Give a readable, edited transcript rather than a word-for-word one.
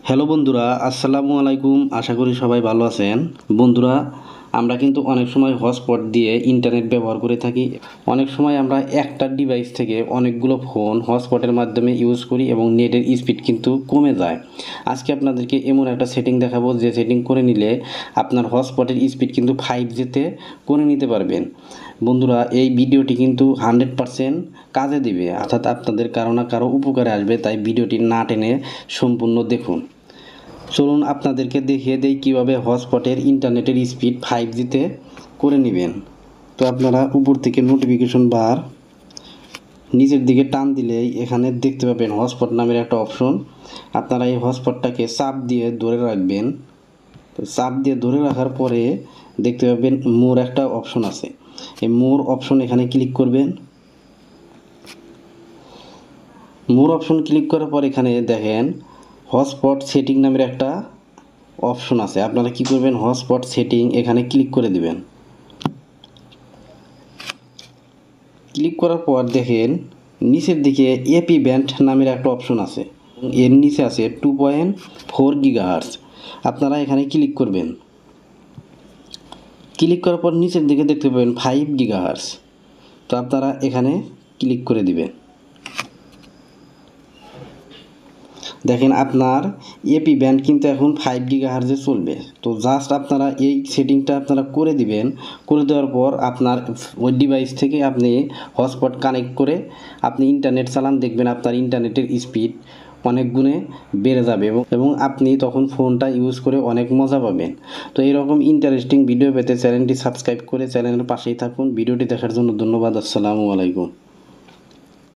Hello বন্ধুরা, আসসালামু আলাইকুম। আশা করি সবাই ভালো আছেন। বন্ধুরা, আমরা কিন্তু অনেক সময় হটস্পট দিয়ে ইন্টারনেট ব্যবহার করে থাকি। অনেক সময় আমরা একটা ডিভাইস থেকে অনেকগুলো ফোন হটস্পটের মাধ্যমে ইউজ করি এবং নেটের স্পিড কিন্তু কমে যায়। আজকে আপনাদেরকে এমন একটা সেটিং দেখাবো যে সেটিং করে নিলে আপনার হটস্পটের স্পিড কিন্তু 5Gতে করে নিতে পারবেন। বন্ধুরা, এই ভিডিওটি কিন্তু 100% কাজে দিবে, অর্থাৎ আপনাদের কারো না কারো উপকারে আসবে। তাই ভিডিওটি না টেনে সম্পূর্ণ দেখুন। চলুন আপনাদেরকে দেখিয়ে দেই কীভাবে হটস্পটের ইন্টারনেটের স্পিড 5Gতে করে নেবেন। তো আপনারা উপর থেকে নোটিফিকেশন বার নিচের দিকে টান দিলেই এখানে দেখতে পাবেন হটস্পট নামের একটা অপশন। আপনারা এই হটস্পটটাকে চাপ দিয়ে ধরে রাখবেন। তো চাপ দিয়ে ধরে রাখার পরে দেখতে পাবেন মোর একটা অপশন আছে। এই মোর অপশন এখানে ক্লিক করবেন। মোর অপশন ক্লিক করার পর এখানে দেখেন হটস্পট সেটিং নামের একটা অপশন আছে। আপনারা কি করবেন, হটস্পট সেটিং এখানে ক্লিক করে দিবেন। ক্লিক করার পর দেখেন নিচের দিকে এপি ব্যান্ড নামের একটা অপশন আছে। এর নিচে আছে 2.4 GHz। আপনারা এখানে ক্লিক করবেন। ক্লিক করার পর নিচের দিকে দেখতে পাবেন 5 GHz। তো আপনারা এখানে ক্লিক করে দিবেন। দেখেন আপনার এপি ব্যান্ড কিন্তু এখন 5 GHz চলবে। তো জাস্ট আপনারা এই সেটিংটা আপনারা করে দিবেন। করে দেওয়ার পর আপনার ওই ডিভাইস থেকে আপনি হটস্পট কানেক্ট করে আপনি ইন্টারনেট চালান, দেখবেন আপনার ইন্টারনেটের স্পিড অনেক গুণে বেড়ে যাবে এবং আপনি তখন ফোনটা ইউজ করে অনেক মজা পাবেন। তো এরকম ইন্টারেস্টিং ভিডিও পেতে চ্যানেলটি সাবস্ক্রাইব করে চ্যানেলের পাশেই থাকুন। ভিডিওটি দেখার জন্য ধন্যবাদ। আসসালামু আলাইকুম।